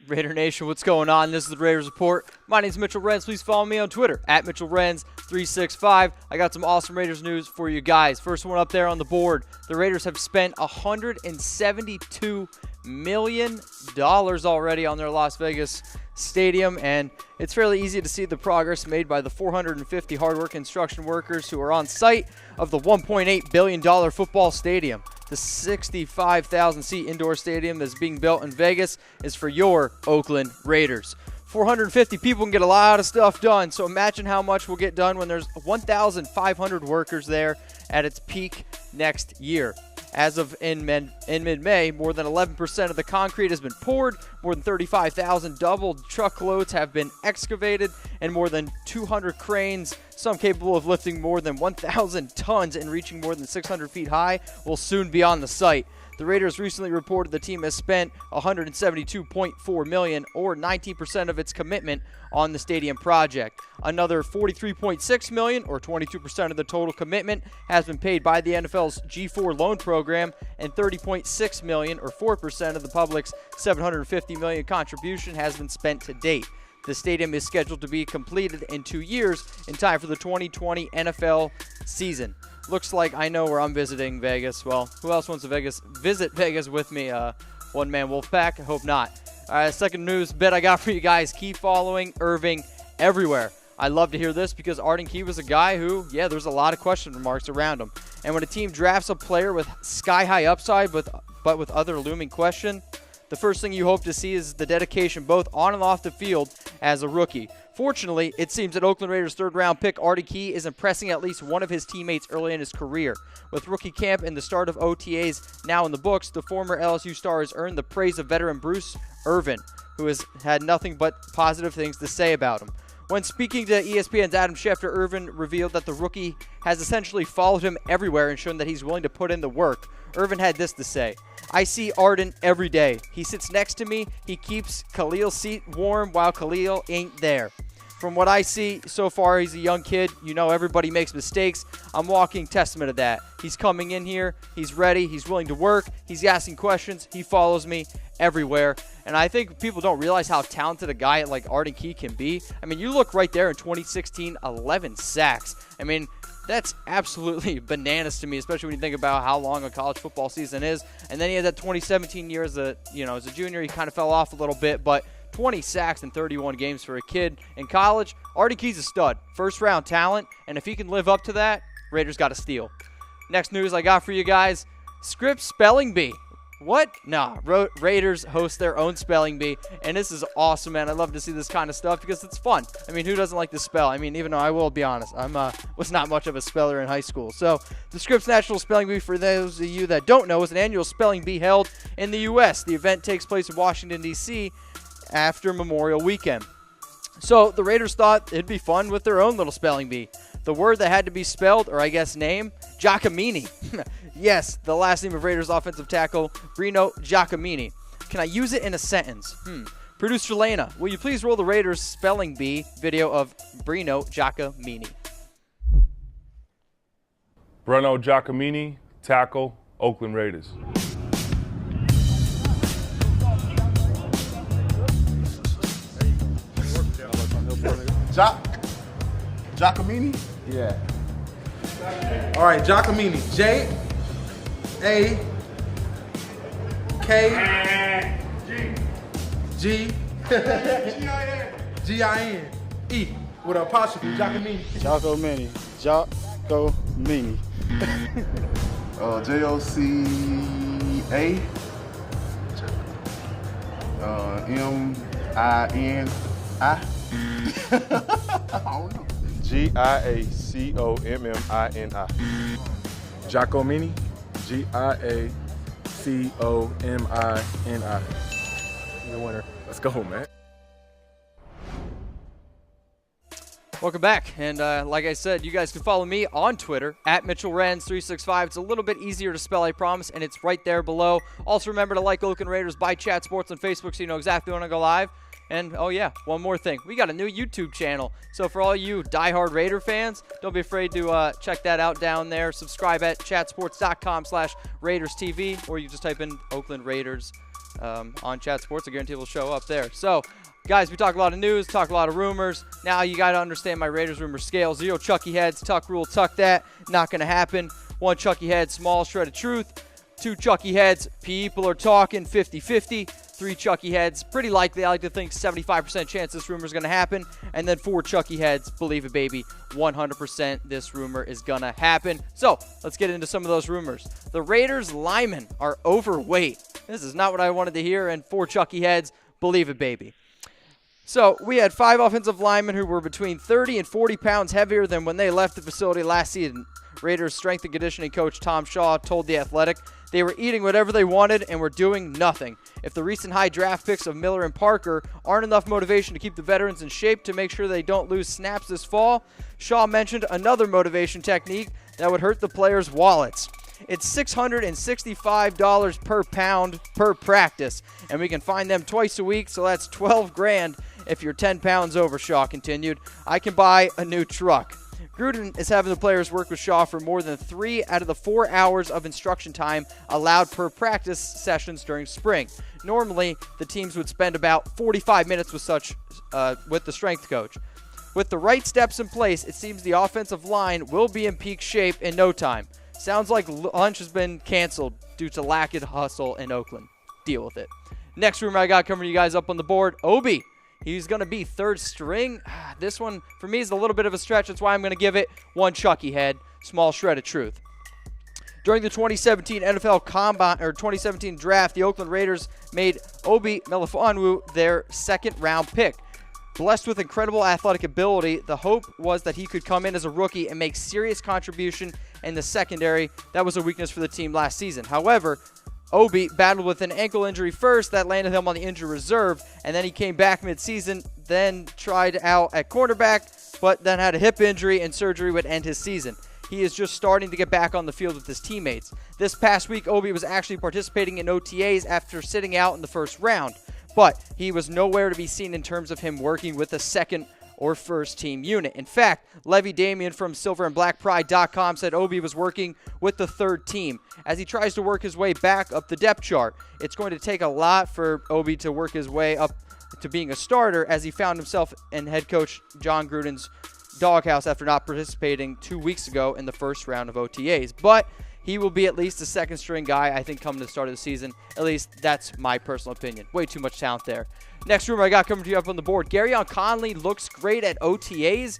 Raider Nation, what's going on? This is the Raiders Report. My name is Mitchell Renz. Please follow me on Twitter, at MitchellRenz365. I got some awesome Raiders news for you guys. First one up there on the board. The Raiders have spent $172 million already on their Las Vegas stadium, and it's fairly easy to see the progress made by the 450 hard-working construction workers who are on site of the $1.8 billion football stadium. The 65,000-seat indoor stadium that's being built in Vegas is for your Oakland Raiders. 450 people can get a lot of stuff done, so imagine how much will get done when there's 1,500 workers there at its peak next year. As of in mid-May, more than 11% of the concrete has been poured, more than 35,000 double truckloads have been excavated, and more than 200 cranes, some capable of lifting more than 1,000 tons and reaching more than 600 feet high, will soon be on the site. The Raiders recently reported the team has spent $172.4 million, or 19% of its commitment, on the stadium project. Another $43.6 million, or 22% of the total commitment, has been paid by the NFL's G4 loan program, and $30.6 million, or 4% of the public's $750 million contribution, has been spent to date. The stadium is scheduled to be completed in 2 years in time for the 2020 NFL season. Looks like I know where I'm visiting Vegas. Well, who else wants to visit Vegas with me? One man Wolfpack? I hope not. All right, second news bit I got for you guys. Keep following Irvin everywhere. I love to hear this because Arden Key was a guy who, there's a lot of question marks around him. And when a team drafts a player with sky-high upside but with other looming question, the first thing you hope to see is the dedication both on and off the field as a rookie. Fortunately, it seems that Oakland Raiders third-round pick Arden Key is impressing at least one of his teammates early in his career. With rookie camp and the start of OTAs now in the books, the former LSU star has earned the praise of veteran Bruce Irvin, who has had nothing but positive things to say about him. When speaking to ESPN's Adam Schefter, Irvin revealed that the rookie has essentially followed him everywhere and shown that he's willing to put in the work. Irvin had this to say: "I see Arden every day. He sits next to me. He keeps Khalil's seat warm while Khalil ain't there. From what I see so far, he's a young kid. You know, everybody makes mistakes. I'm walking testament of that. He's coming in here. He's ready. He's willing to work. He's asking questions. He follows me everywhere." And I think people don't realize how talented a guy like Arden Key can be. I mean, you look right there in 2016, 11 sacks. I mean, that's absolutely bananas to me, especially when you think about how long a college football season is. And then he had that 2017 year as a junior. He kind of fell off a little bit, but 20 sacks in 31 games for a kid in college. Arden Key's a stud, first-round talent, and if he can live up to that, Raiders got a steal. Next news I got for you guys: Scripps Spelling Bee. What? Nah, Raiders host their own spelling bee, and this is awesome, man. I love to see this kind of stuff because it's fun. I mean, who doesn't like to spell? I mean, even though I will be honest, was not much of a speller in high school. So the Scripps National Spelling Bee, for those of you that don't know, is an annual spelling bee held in the U.S. The event takes place in Washington, D.C. after Memorial Weekend. So the Raiders thought it'd be fun with their own little spelling bee. The word that had to be spelled, or I guess name, Giacomini. Yes, the last name of Raiders offensive tackle, Brino Giacomini. Can I use it in a sentence? Producer Lena, will you please roll the Raiders spelling bee video of Brino Giacomini? Brino Giacomini, tackle, Oakland Raiders. Giacomini? Yeah. All right, Giacomini. J-A-K-G-I-N-E. With an apostrophe, Giacomini. Giacomini. Giacomini. J-O-C-A M-I-N-I. I don't know. Giacommini. Giacomini. Giacomini. You're the winner. Let's go, man. Welcome back, and like I said, you guys can follow me on Twitter, at MitchellRenz365. It's a little bit easier to spell, I promise, and it's right there below. Also, remember to like Oakland Raiders by Chat Sports on Facebook so you know exactly when I go live. And, oh yeah, one more thing. We got a new YouTube channel. So for all you diehard Raider fans, don't be afraid to check that out down there. Subscribe at chatsports.com/RaidersTV, or you just type in Oakland Raiders on Chat Sports. I guarantee it'll show up there. So, guys, we talk a lot of news, talk a lot of rumors. Now you got to understand my Raiders rumor scale. 0 Chucky heads, tuck rule, tuck that. Not going to happen. 1 Chucky head, small shred of truth. 2 Chucky heads, people are talking 50-50. 3 Chucky heads, pretty likely. I like to think 75% chance this rumor is going to happen. And then 4 Chucky heads, believe it, baby, 100% this rumor is going to happen. So let's get into some of those rumors. The Raiders linemen are overweight. This is not what I wanted to hear. And 4 Chucky heads, believe it, baby. So we had 5 offensive linemen who were between 30 and 40 pounds heavier than when they left the facility last season. Raiders strength and conditioning coach Tom Shaw told The Athletic they were eating whatever they wanted and were doing nothing. If the recent high draft picks of Miller and Parker aren't enough motivation to keep the veterans in shape to make sure they don't lose snaps this fall, Shaw mentioned another motivation technique that would hurt the players' wallets. It's $665 per pound per practice, and we can find them twice a week, so that's $12,000 if you're 10 pounds over, Shaw continued. I can buy a new truck. Gruden is having the players work with Shaw for more than 3 out of the 4 hours of instruction time allowed per practice sessions during spring. Normally, the teams would spend about 45 minutes with the strength coach. With the right steps in place, it seems the offensive line will be in peak shape in no time. Sounds like lunch has been canceled due to lack of hustle in Oakland. Deal with it. Next rumor I got coming to you guys up on the board, Obi. He's going to be 3rd string. This one, for me, is a little bit of a stretch. That's why I'm going to give it 1 Chucky head, small shred of truth. During the 2017 NFL Combine or 2017 draft, the Oakland Raiders made Obi Melifonwu their 2nd-round pick. Blessed with incredible athletic ability, the hope was that he could come in as a rookie and make serious contribution in the secondary. That was a weakness for the team last season. However, Obi battled with an ankle injury first that landed him on the injury reserve, and then he came back mid-season, then tried out at cornerback, but then had a hip injury and surgery would end his season. He is just starting to get back on the field with his teammates. This past week, Obi was actually participating in OTAs after sitting out in the 1st round, but he was nowhere to be seen in terms of him working with a 2nd or 1st team unit. In fact, Levy Damien from silverandblackpride.com said Obi was working with the 3rd team. As he tries to work his way back up the depth chart, it's going to take a lot for Obi to work his way up to being a starter, as he found himself in head coach John Gruden's doghouse after not participating 2 weeks ago in the 1st round of OTAs. But he will be at least a 2nd string guy, I think, coming to the start of the season. At least that's my personal opinion. Way too much talent there. Next rumor I got coming to you up on the board. Gareon Conley looks great at OTAs.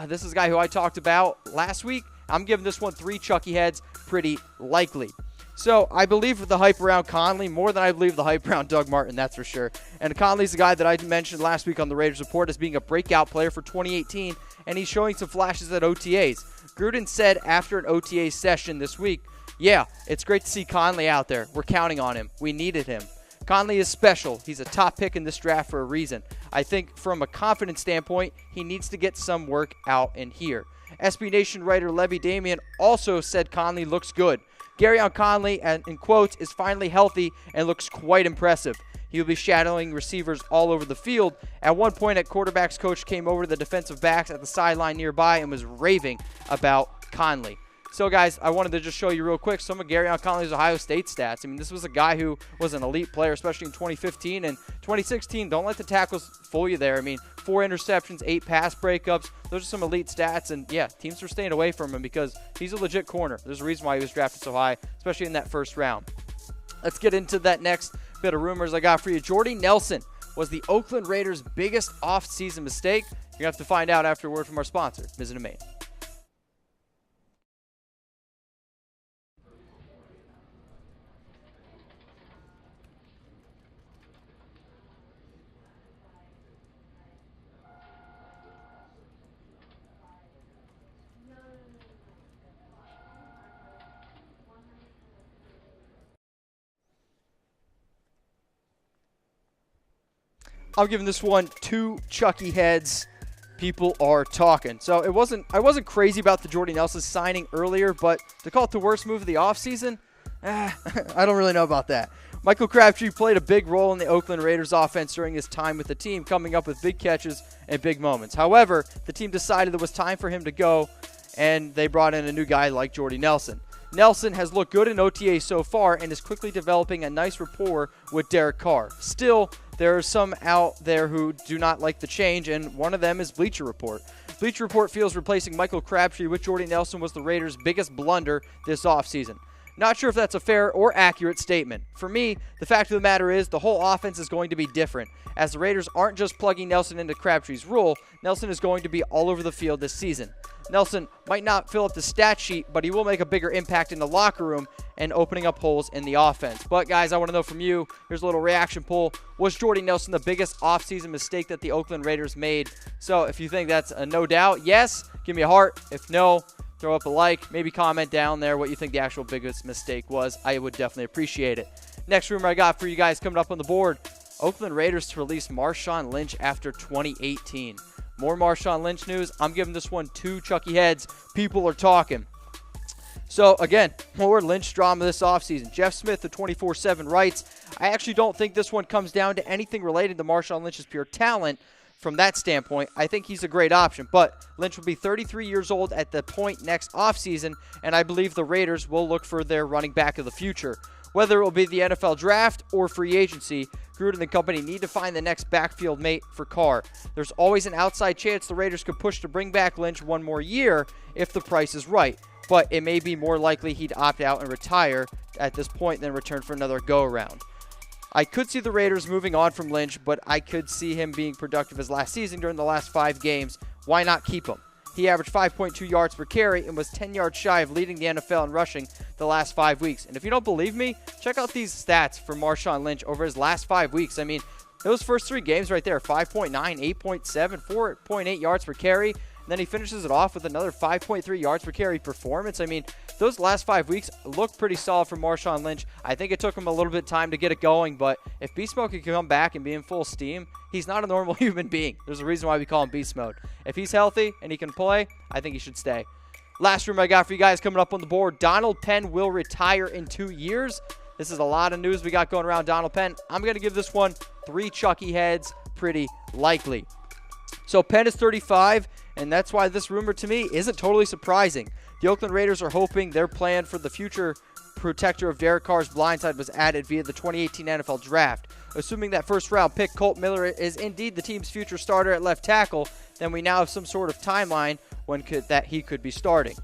This is a guy who I talked about last week. I'm giving this one 3 Chucky heads, pretty likely. So I believe the hype around Conley more than I believe the hype around Doug Martin, that's for sure. And Conley's the guy that I mentioned last week on the Raiders Report as being a breakout player for 2018, and he's showing some flashes at OTAs. Gruden said after an OTA session this week, yeah, it's great to see Conley out there. We're counting on him. We needed him. Conley is special. He's a top pick in this draft for a reason. I think from a confidence standpoint, he needs to get some work out in here. SB Nation writer Levy Damien also said Conley looks good. Gareon Conley, in quotes, is finally healthy and looks quite impressive. He will be shadowing receivers all over the field. At one point, a quarterback's coach came over to the defensive backs at the sideline nearby and was raving about Conley. So, guys, I wanted to just show you real quick some of Gareon Conley's Ohio State stats. I mean, this was a guy who was an elite player, especially in 2015 and 2016. Don't let the tackles fool you there. I mean, 4 interceptions, 8 pass breakups. Those are some elite stats. And, yeah, teams are staying away from him because he's a legit corner. There's a reason why he was drafted so high, especially in that 1st round. Let's get into that next bit of rumors I got for you. Jordy Nelson was the Oakland Raiders' biggest offseason mistake. You're going to have to find out after a word from our sponsor, Mizzen and Main. I'm giving this one 2 Chucky heads. People are talking. So I wasn't crazy about the Jordy Nelson signing earlier, but to call it the worst move of the offseason, I don't really know about that. Michael Crabtree played a big role in the Oakland Raiders offense during his time with the team, coming up with big catches and big moments. However, the team decided it was time for him to go, and they brought in a new guy like Jordy Nelson. Nelson has looked good in OTA so far and is quickly developing a nice rapport with Derek Carr. Still, there are some out there who do not like the change, and one of them is Bleacher Report. Bleacher Report feels replacing Michael Crabtree with Jordy Nelson was the Raiders' biggest blunder this offseason. Not sure if that's a fair or accurate statement. For me, the fact of the matter is the whole offense is going to be different. As the Raiders aren't just plugging Nelson into Crabtree's role, Nelson is going to be all over the field this season. Nelson might not fill up the stat sheet, but he will make a bigger impact in the locker room and opening up holes in the offense. But guys, I want to know from you, here's a little reaction poll. Was Jordy Nelson the biggest offseason mistake that the Oakland Raiders made? So if you think that's a no doubt, yes, give me a heart. If no, throw up a like, maybe comment down there what you think the actual biggest mistake was. I would definitely appreciate it. Next rumor I got for you guys coming up on the board, Oakland Raiders to release Marshawn Lynch after 2018. More Marshawn Lynch news. I'm giving this one 2 Chucky heads. People are talking. So, again, more Lynch drama this offseason. Jeff Smith of 24/7 writes, I actually don't think this one comes down to anything related to Marshawn Lynch's pure talent. From that standpoint, I think he's a great option, but Lynch will be 33 years old at the point next offseason, and I believe the Raiders will look for their running back of the future. Whether it will be the NFL draft or free agency, Gruden and company need to find the next backfield mate for Carr. There's always an outside chance the Raiders could push to bring back Lynch one more year if the price is right, but it may be more likely he'd opt out and retire at this point than return for another go-around. I could see the Raiders moving on from Lynch, but I could see him being productive as last season during the last 5 games. Why not keep him? He averaged 5.2 yards per carry and was 10 yards shy of leading the NFL in rushing the last 5 weeks. And if you don't believe me, check out these stats for Marshawn Lynch over his last 5 weeks. I mean, those first 3 games right there, 5.9, 8.7, 4.8 yards per carry. And then he finishes it off with another 5.3 yards per carry performance. I mean, those last 5 weeks look pretty solid for Marshawn Lynch. I think it took him a little bit of time to get it going, but if Beast Mode can come back and be in full steam, he's not a normal human being. There's a reason why we call him Beast Mode. If he's healthy and he can play, I think he should stay. Last rumor I got for you guys coming up on the board, Donald Penn will retire in 2 years. This is a lot of news we got going around Donald Penn. I'm going to give this one 3 Chucky heads, pretty likely. So Penn is 35, and that's why this rumor to me isn't totally surprising. The Oakland Raiders are hoping their plan for the future protector of Derek Carr's blindside was added via the 2018 NFL Draft. Assuming that first-round pick Colt Miller is indeed the team's future starter at left tackle, then we now have some sort of timeline when that he could be starting.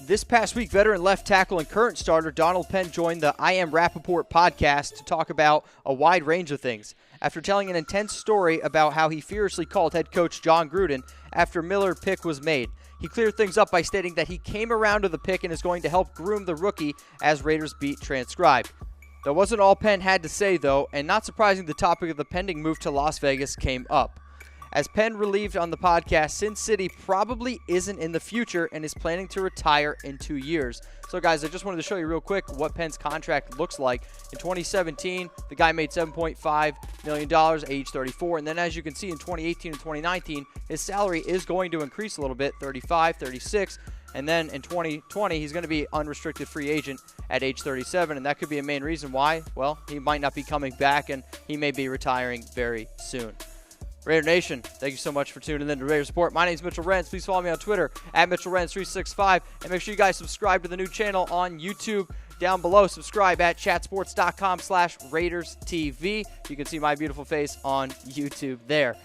This past week, veteran left tackle and current starter Donald Penn joined the I Am Rappaport podcast to talk about a wide range of things. After telling an intense story about how he fiercely called head coach John Gruden after Miller's pick was made, he cleared things up by stating that he came around to the pick and is going to help groom the rookie, as Raiders beat transcribed. That wasn't all Penn had to say, though, and not surprising, the topic of the pending move to Las Vegas came up. As Penn relieved on the podcast, Sin City probably isn't in the future and is planning to retire in 2 years. So, guys, I just wanted to show you real quick what Penn's contract looks like. In 2017, the guy made $7.5 million, age 34. And then, as you can see, in 2018 and 2019, his salary is going to increase a little bit, 35, 36. And then in 2020, he's going to be unrestricted free agent at age 37. And that could be a main reason why. Well, he might not be coming back, and he may be retiring very soon. Raider Nation, thank you so much for tuning in to Raiders Report. My name is Mitchell Renz. Please follow me on Twitter at MitchellRenz365. And make sure you guys subscribe to the new channel on YouTube. Down below, subscribe at chatsports.com/RaidersTV. You can see my beautiful face on YouTube there.